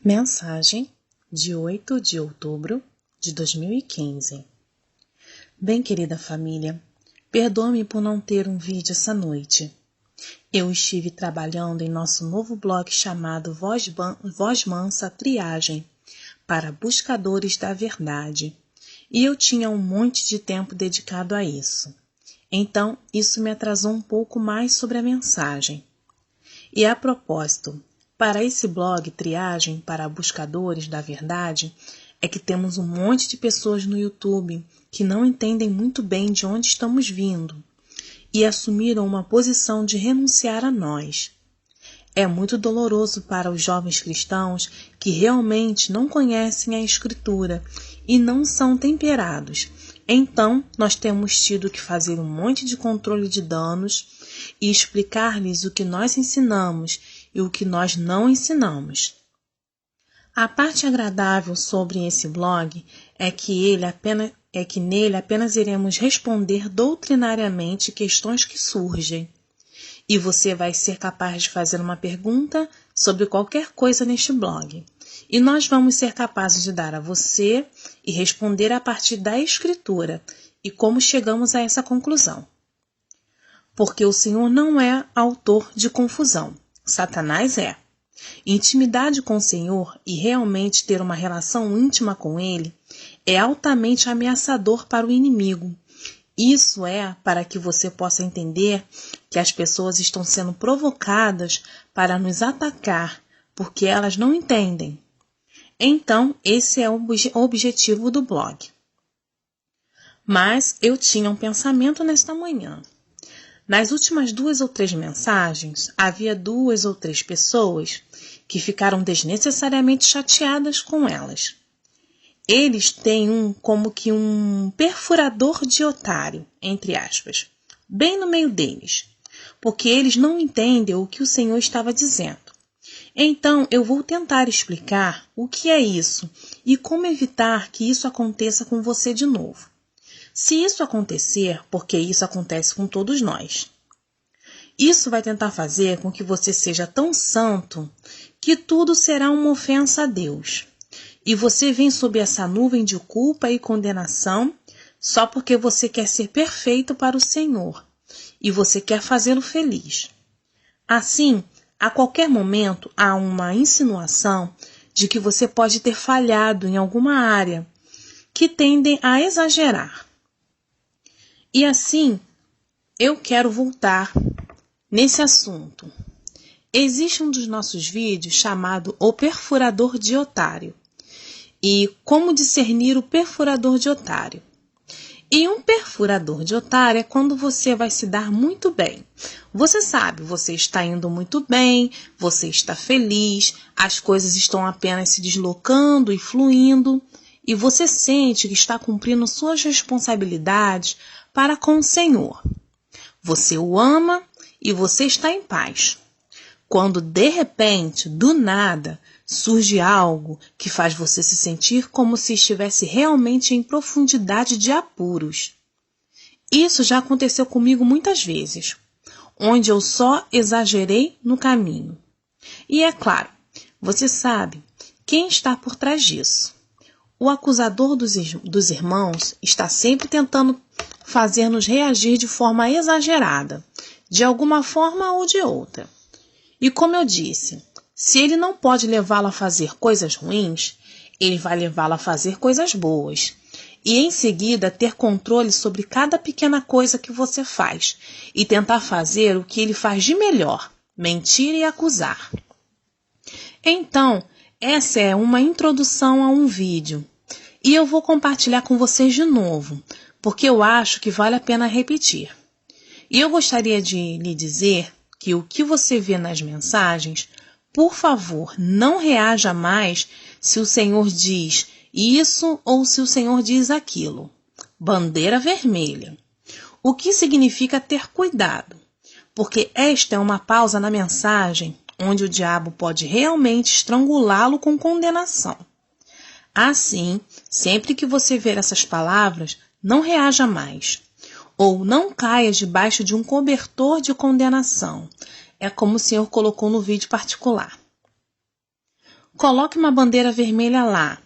Mensagem de 8 de outubro de 2015. Bem, querida família, perdoe-me por não ter um vídeo essa noite. Eu estive trabalhando em nosso novo blog chamado Voz Mansa Triagem, para buscadores da verdade, e eu tinha um monte de tempo dedicado a isso. Então, isso me atrasou um pouco mais sobre a mensagem. E a propósito, para esse blog Triagem para Buscadores da Verdade, é que temos um monte de pessoas no YouTube que não entendem muito bem de onde estamos vindo e assumiram uma posição de renunciar a nós. É muito doloroso para os jovens cristãos que realmente não conhecem a Escritura e não são temperados. Então, nós temos tido que fazer um monte de controle de danos e explicar-lhes o que nós ensinamos e o que nós não ensinamos. A parte agradável sobre esse blog é que nele apenas iremos responder doutrinariamente questões que surgem. E você vai ser capaz de fazer uma pergunta sobre qualquer coisa neste blog. E nós vamos ser capazes de dar a você e responder a partir da Escritura e como chegamos a essa conclusão. Porque o Senhor não é autor de confusão. Satanás é. Intimidade com o Senhor e realmente ter uma relação íntima com Ele é altamente ameaçador para o inimigo. Isso é para que você possa entender que as pessoas estão sendo provocadas para nos atacar, porque elas não entendem. Então, esse é o objetivo do blog. Mas eu tinha um pensamento nesta manhã. Nas últimas 2 ou 3 mensagens, havia 2 ou 3 pessoas que ficaram desnecessariamente chateadas com elas. Eles têm como que um perfurador de otário, entre aspas, bem no meio deles, porque eles não entendem o que o Senhor estava dizendo. Então, eu vou tentar explicar o que é isso e como evitar que isso aconteça com você de novo. Se isso acontecer, porque isso acontece com todos nós. Isso vai tentar fazer com que você seja tão santo que tudo será uma ofensa a Deus. E você vem sob essa nuvem de culpa e condenação só porque você quer ser perfeito para o Senhor e você quer fazê-lo feliz. Assim, a qualquer momento há uma insinuação de que você pode ter falhado em alguma área que tendem a exagerar. E assim, eu quero voltar nesse assunto. Existe um dos nossos vídeos chamado O Perfurador de Otário. E como discernir o perfurador de otário. E um perfurador de otário é quando você vai se dar muito bem. Você sabe, você está indo muito bem, você está feliz, as coisas estão apenas se deslocando e fluindo, e você sente que está cumprindo suas responsabilidades para com o Senhor. Você o ama e você está em paz. Quando de repente, do nada, surge algo que faz você se sentir como se estivesse realmente em profundidade de apuros. Isso já aconteceu comigo muitas vezes, onde eu só exagerei no caminho. E é claro, você sabe quem está por trás disso. O acusador dos irmãos está sempre tentando fazer-nos reagir de forma exagerada, de alguma forma ou de outra. E como eu disse, se ele não pode levá-lo a fazer coisas ruins, ele vai levá-lo a fazer coisas boas. E em seguida ter controle sobre cada pequena coisa que você faz e tentar fazer o que ele faz de melhor, mentir e acusar. Então, essa é uma introdução a um vídeo. E eu vou compartilhar com vocês de novo, porque eu acho que vale a pena repetir. E eu gostaria de lhe dizer que o que você vê nas mensagens, por favor, não reaja mais se o Senhor diz isso ou se o Senhor diz aquilo. Bandeira vermelha. O que significa ter cuidado, porque esta é uma pausa na mensagem onde o diabo pode realmente estrangulá-lo com condenação. Assim, sempre que você ver essas palavras, não reaja mais. Ou não caia debaixo de um cobertor de condenação. É como o Senhor colocou no vídeo particular. Coloque uma bandeira vermelha lá.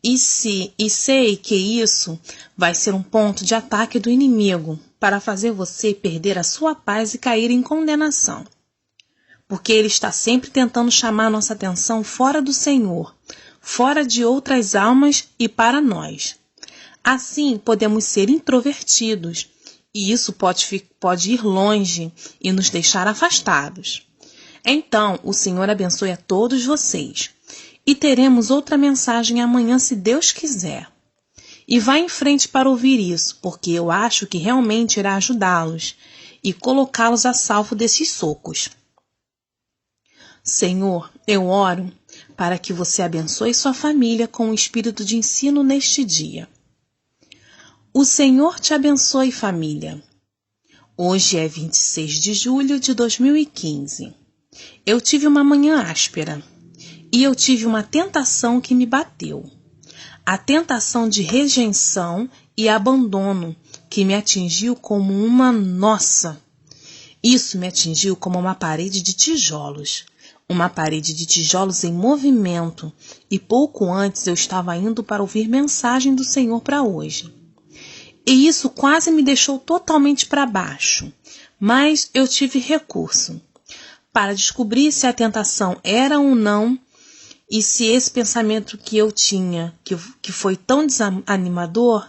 E sei que isso vai ser um ponto de ataque do inimigo para fazer você perder a sua paz e cair em condenação. Porque ele está sempre tentando chamar nossa atenção fora do Senhor, fora de outras almas e para nós. Assim, podemos ser introvertidos, e isso pode ir longe e nos deixar afastados. Então, o Senhor abençoe a todos vocês. E teremos outra mensagem amanhã, se Deus quiser. E vá em frente para ouvir isso, porque eu acho que realmente irá ajudá-los e colocá-los a salvo desses socos. Senhor, eu oro para que você abençoe sua família com o espírito de ensino neste dia. O Senhor te abençoe, família. Hoje é 26 de julho de 2015. Eu tive uma manhã áspera. E eu tive uma tentação que me bateu. A tentação de rejeição e abandono que me atingiu como uma nossa. Isso me atingiu como uma parede de tijolos. Uma parede de tijolos em movimento. E pouco antes eu estava indo para ouvir mensagem do Senhor para hoje. E isso quase me deixou totalmente para baixo. Mas eu tive recurso para descobrir se a tentação era ou não. E se esse pensamento que eu tinha, que foi tão desanimador,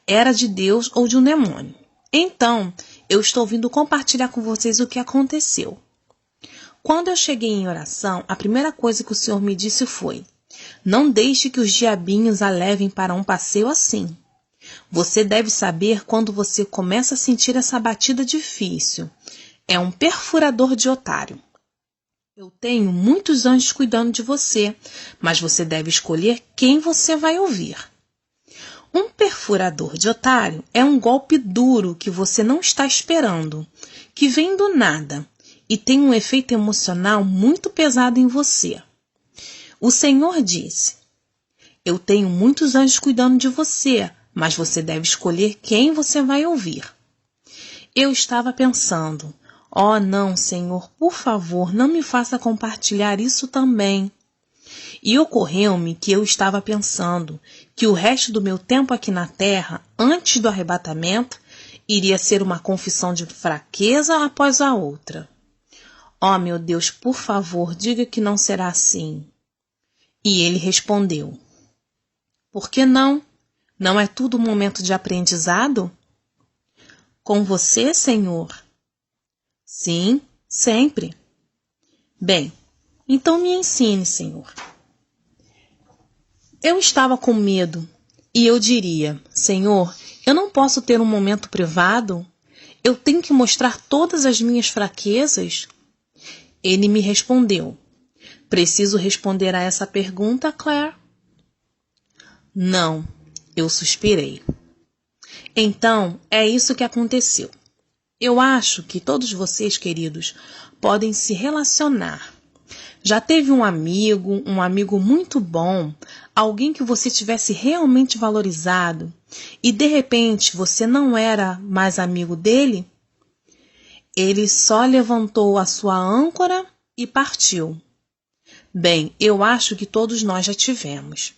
era de Deus ou de um demônio. Então, eu estou vindo compartilhar com vocês o que aconteceu. Quando eu cheguei em oração, a primeira coisa que o Senhor me disse foi: não deixe que os diabinhos a levem para um passeio assim. Você deve saber quando você começa a sentir essa batida difícil. É um perfurador de otário. Eu tenho muitos anjos cuidando de você, mas você deve escolher quem você vai ouvir. Um perfurador de otário é um golpe duro que você não está esperando, que vem do nada e tem um efeito emocional muito pesado em você. O Senhor disse: eu tenho muitos anjos cuidando de você, mas você deve escolher quem você vai ouvir. Eu estava pensando: oh, não, Senhor, por favor, não me faça compartilhar isso também. E ocorreu-me que eu estava pensando que o resto do meu tempo aqui na terra, antes do arrebatamento, iria ser uma confissão de fraqueza após a outra. Oh, meu Deus, por favor, diga que não será assim. E ele respondeu: por que não? Não é tudo um momento de aprendizado? Com você, Senhor? Sim, sempre. Bem, então me ensine, Senhor. Eu estava com medo e eu diria: Senhor, eu não posso ter um momento privado? Eu tenho que mostrar todas as minhas fraquezas? Ele me respondeu: preciso responder a essa pergunta, Claire? Não, eu suspirei. Então, é isso que aconteceu. Eu acho que todos vocês, queridos, podem se relacionar. Já teve um amigo muito bom, alguém que você tivesse realmente valorizado e de repente você não era mais amigo dele? Ele só levantou a sua âncora e partiu. Bem, eu acho que todos nós já tivemos.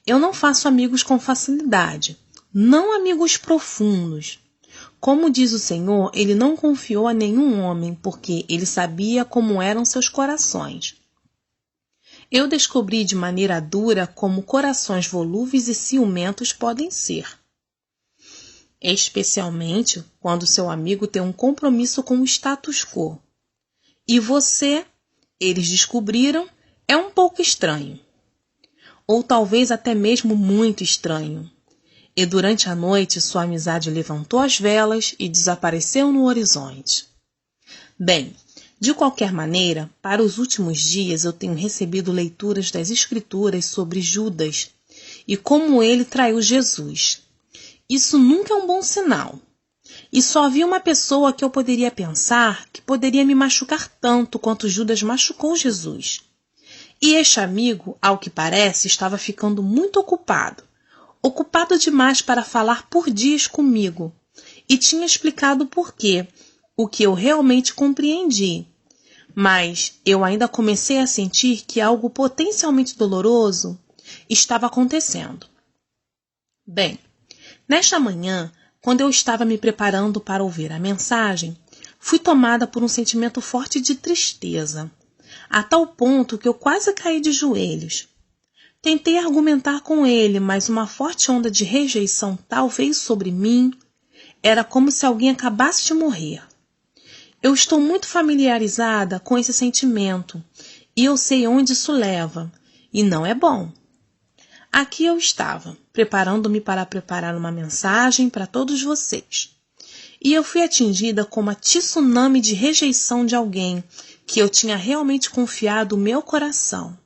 Eu não faço amigos com facilidade, não amigos profundos. Como diz o Senhor, ele não confiou a nenhum homem, porque ele sabia como eram seus corações. Eu descobri de maneira dura como corações volúveis e ciumentos podem ser. Especialmente quando seu amigo tem um compromisso com o status quo. E você, eles descobriram, é um pouco estranho. Ou talvez até mesmo muito estranho. E durante a noite sua amizade levantou as velas e desapareceu no horizonte. Bem, de qualquer maneira, para os últimos dias eu tenho recebido leituras das Escrituras sobre Judas e como ele traiu Jesus. Isso nunca é um bom sinal. E só havia uma pessoa que eu poderia pensar que poderia me machucar tanto quanto Judas machucou Jesus. E este amigo, ao que parece, estava ficando muito ocupado demais para falar por dias comigo, e tinha explicado por quê, o que eu realmente compreendi. mas eu ainda comecei a sentir que algo potencialmente doloroso estava acontecendo. Bem, nesta manhã, quando eu estava me preparando para ouvir a mensagem, fui tomada por um sentimento forte de tristeza, a tal ponto que eu quase caí de joelhos. Tentei argumentar com ele, mas uma forte onda de rejeição tal veio sobre mim. Era como se alguém acabasse de morrer. Eu estou muito familiarizada com esse sentimento e eu sei onde isso leva, e não é bom. Aqui eu estava, preparando-me para preparar uma mensagem para todos vocês. E eu fui atingida com uma tsunami de rejeição de alguém que eu tinha realmente confiado o meu coração.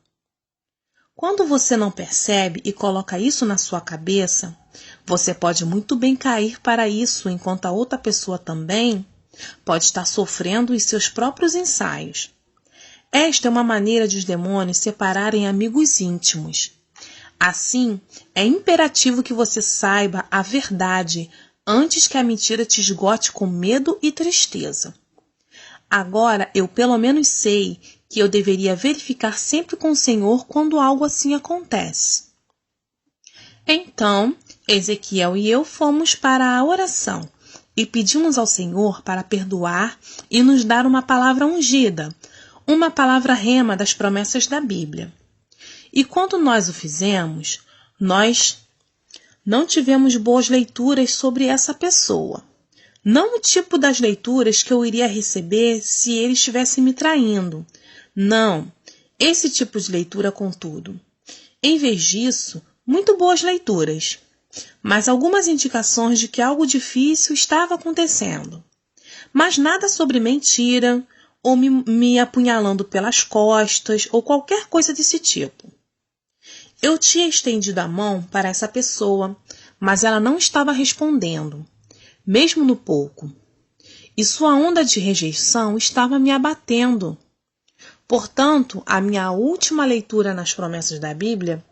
Quando você não percebe e coloca isso na sua cabeça, você pode muito bem cair para isso, enquanto a outra pessoa também pode estar sofrendo os seus próprios ensaios. Esta é uma maneira de os demônios separarem amigos íntimos. Assim, é imperativo que você saiba a verdade antes que a mentira te esgote com medo e tristeza. Agora, eu pelo menos sei que eu deveria verificar sempre com o Senhor quando algo assim acontece. Então, Ezequiel e eu fomos para a oração e pedimos ao Senhor para perdoar e nos dar uma palavra ungida, uma palavra rema das promessas da Bíblia. E quando nós o fizemos, nós não tivemos boas leituras sobre essa pessoa. Não o tipo das leituras que eu iria receber se ele estivesse me traindo. Não, esse tipo de leitura, contudo. Em vez disso, muito boas leituras, mas algumas indicações de que algo difícil estava acontecendo. Mas nada sobre mentira, ou me apunhalando pelas costas, ou qualquer coisa desse tipo. Eu tinha estendido a mão para essa pessoa, mas ela não estava respondendo, mesmo no pouco. E sua onda de rejeição estava me abatendo. Portanto, a minha última leitura nas promessas da Bíblia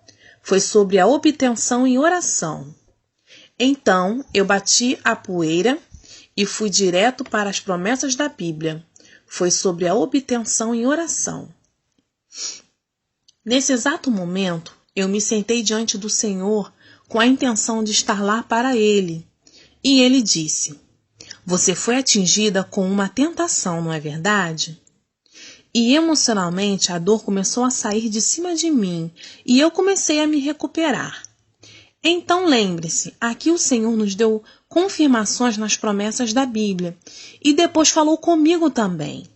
foi sobre a obtenção em oração. Então, eu bati a poeira e fui direto para as promessas da Bíblia. Foi sobre a obtenção em oração. Nesse exato momento, eu me sentei diante do Senhor com a intenção de estar lá para Ele. E Ele disse: "Você foi atingida com uma tentação, não é verdade?" E emocionalmente a dor começou a sair de cima de mim e eu comecei a me recuperar. Então lembre-se, aqui o Senhor nos deu confirmações nas promessas da Bíblia e depois falou comigo também.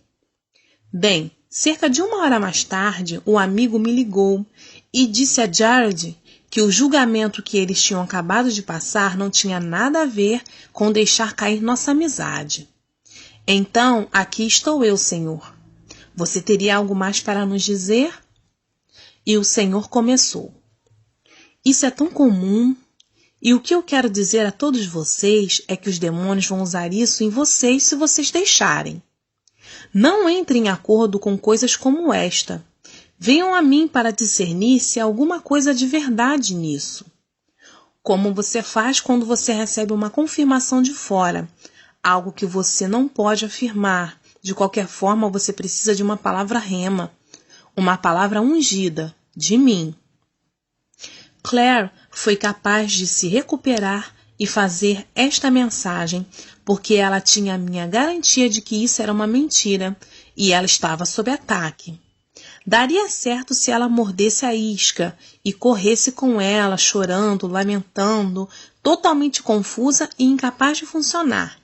Bem, cerca de 1 hora mais tarde, o amigo me ligou e disse a Jared que o julgamento que eles tinham acabado de passar não tinha nada a ver com deixar cair nossa amizade. Então, aqui estou eu, Senhor. Você teria algo mais para nos dizer? E o Senhor começou. Isso é tão comum, e o que eu quero dizer a todos vocês é que os demônios vão usar isso em vocês se vocês deixarem. Não entre em acordo com coisas como esta. Venham a mim para discernir se há alguma coisa de verdade nisso. Como você faz quando você recebe uma confirmação de fora, algo que você não pode afirmar. De qualquer forma, você precisa de uma palavra rema, uma palavra ungida, de mim. Claire foi capaz de se recuperar e fazer esta mensagem, porque ela tinha a minha garantia de que isso era uma mentira e ela estava sob ataque. Daria certo se ela mordesse a isca e corresse com ela, chorando, lamentando, totalmente confusa e incapaz de funcionar.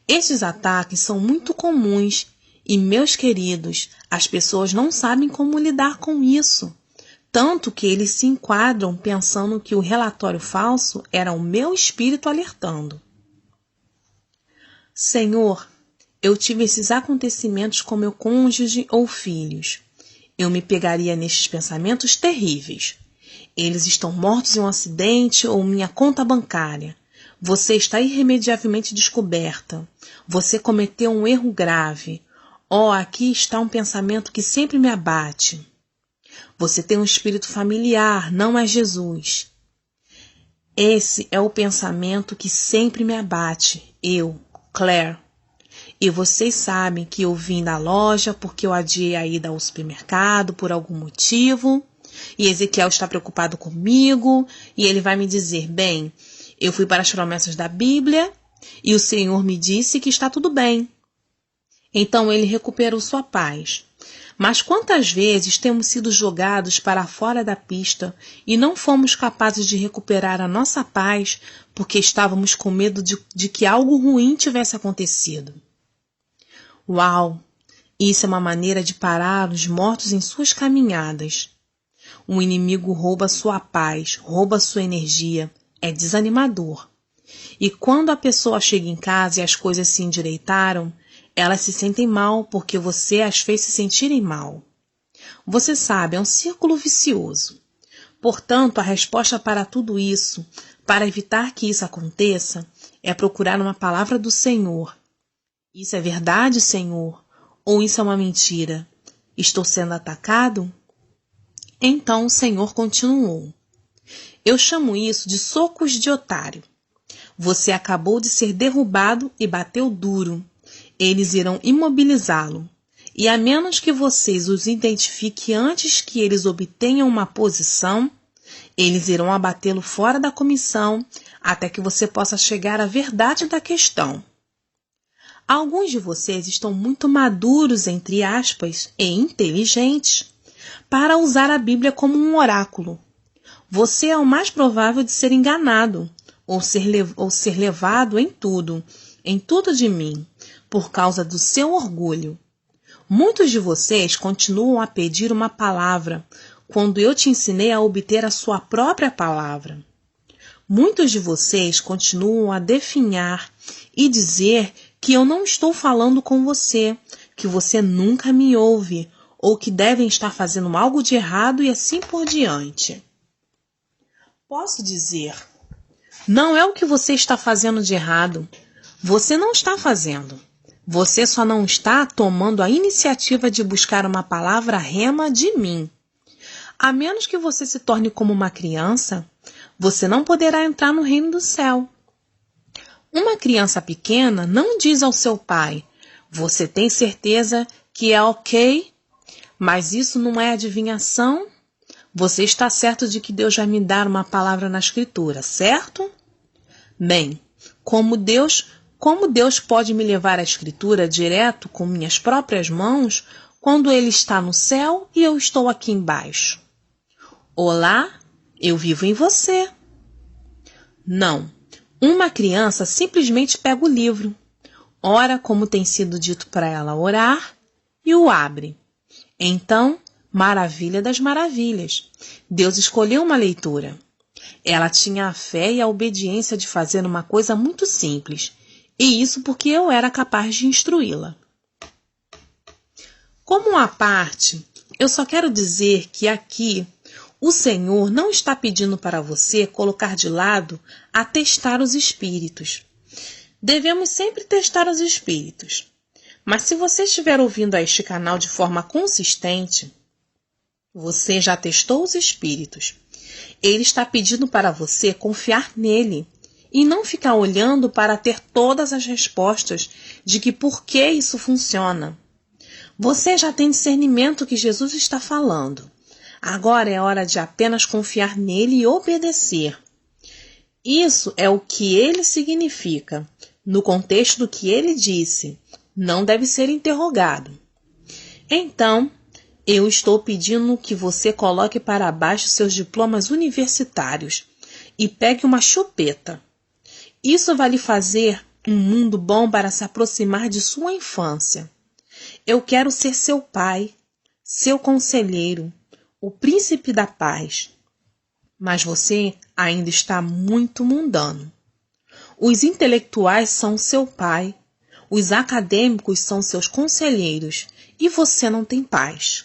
Esses ataques são muito comuns e, meus queridos, as pessoas não sabem como lidar com isso. Tanto que eles se enquadram pensando que o relatório falso era o meu espírito alertando. Senhor, eu tive esses acontecimentos com meu cônjuge ou filhos. Eu me pegaria nestes pensamentos terríveis. Eles estão mortos em um acidente ou minha conta bancária. Você está irremediavelmente descoberta. Você cometeu um erro grave. Oh, aqui está um pensamento que sempre me abate. Você tem um espírito familiar, não é Jesus. Esse é o pensamento que sempre me abate, eu, Claire. E vocês sabem que eu vim da loja porque eu adiei a ida ao supermercado por algum motivo. E Ezequiel está preocupado comigo. E ele vai me dizer, bem, eu fui para as promessas da Bíblia e o Senhor me disse que está tudo bem. Então ele recuperou sua paz. Mas quantas vezes temos sido jogados para fora da pista e não fomos capazes de recuperar a nossa paz porque estávamos com medo de que algo ruim tivesse acontecido? Uau! Isso é uma maneira de parar os mortos em suas caminhadas. O inimigo rouba sua paz, rouba sua energia. É desanimador. E quando a pessoa chega em casa e as coisas se endireitaram, elas se sentem mal porque você as fez se sentirem mal. Você sabe, é um círculo vicioso. Portanto, a resposta para tudo isso, para evitar que isso aconteça, é procurar uma palavra do Senhor. Isso é verdade, Senhor? Ou isso é uma mentira? Estou sendo atacado? Então o Senhor continuou. Eu chamo isso de socos de otário. Você acabou de ser derrubado e bateu duro. Eles irão imobilizá-lo. E a menos que vocês os identifiquem antes que eles obtenham uma posição, eles irão abatê-lo fora da comissão até que você possa chegar à verdade da questão. Alguns de vocês estão muito maduros, entre aspas, e inteligentes para usar a Bíblia como um oráculo. Você é o mais provável de ser enganado ou ser levado em tudo de mim, por causa do seu orgulho. Muitos de vocês continuam a pedir uma palavra, quando eu te ensinei a obter a sua própria palavra. Muitos de vocês continuam a definhar e dizer que eu não estou falando com você, que você nunca me ouve, ou que devem estar fazendo algo de errado e assim por diante. Posso dizer, não é o que você está fazendo de errado. Você não está fazendo. Você só não está tomando a iniciativa de buscar uma palavra rema de mim. A menos que você se torne como uma criança, você não poderá entrar no reino do céu. Uma criança pequena não diz ao seu pai, você tem certeza que é ok? Mas isso não é adivinhação? Você está certo de que Deus vai me dar uma palavra na Escritura, certo? Bem, como Deus pode me levar à Escritura direto com minhas próprias mãos quando Ele está no céu e eu estou aqui embaixo? Olá, eu vivo em você. Não, uma criança simplesmente pega o livro, ora como tem sido dito para ela orar e o abre. Então, maravilha das maravilhas, Deus escolheu uma leitura. Ela tinha a fé e a obediência de fazer uma coisa muito simples, e isso porque eu era capaz de instruí-la. Como uma parte, eu só quero dizer que aqui o Senhor não está pedindo para você colocar de lado a testar os espíritos. Devemos sempre testar os espíritos. Mas se você estiver ouvindo a este canal de forma consistente, você já testou os espíritos. Ele está pedindo para você confiar nele e não ficar olhando para ter todas as respostas de que por que isso funciona. Você já tem discernimento que Jesus está falando. Agora é hora de apenas confiar nele e obedecer. Isso é o que ele significa, no contexto do que ele disse. Não deve ser interrogado. Então, eu estou pedindo que você coloque para baixo seus diplomas universitários e pegue uma chupeta. Isso vai lhe fazer um mundo bom para se aproximar de sua infância. Eu quero ser seu pai, seu conselheiro, o príncipe da paz. Mas você ainda está muito mundano. Os intelectuais são seu pai, os acadêmicos são seus conselheiros e você não tem paz.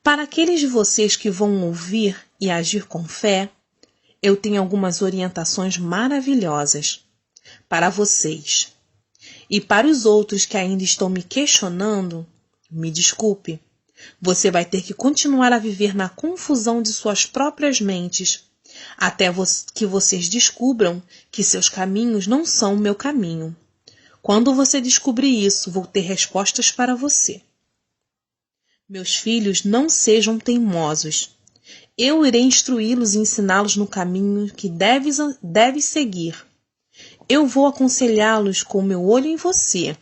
Para aqueles de vocês que vão ouvir e agir com fé, eu tenho algumas orientações maravilhosas para vocês. E para os outros que ainda estão me questionando, me desculpe, você vai ter que continuar a viver na confusão de suas próprias mentes, até que vocês descubram que seus caminhos não são o meu caminho. Quando você descobrir isso, vou ter respostas para você. Meus filhos, não sejam teimosos. Eu irei instruí-los e ensiná-los no caminho que deves seguir. Eu vou aconselhá-los com o meu olho em você.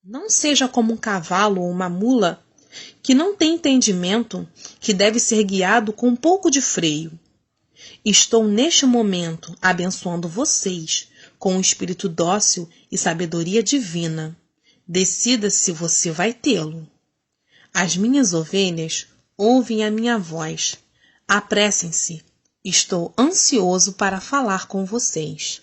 Não seja como um cavalo ou uma mula que não tem entendimento, que deve ser guiado com um pouco de freio. Estou neste momento abençoando vocês com um espírito dócil e sabedoria divina. Decida se você vai tê-lo. As minhas ovelhas ouvem a minha voz. Apressem-se. Estou ansioso para falar com vocês.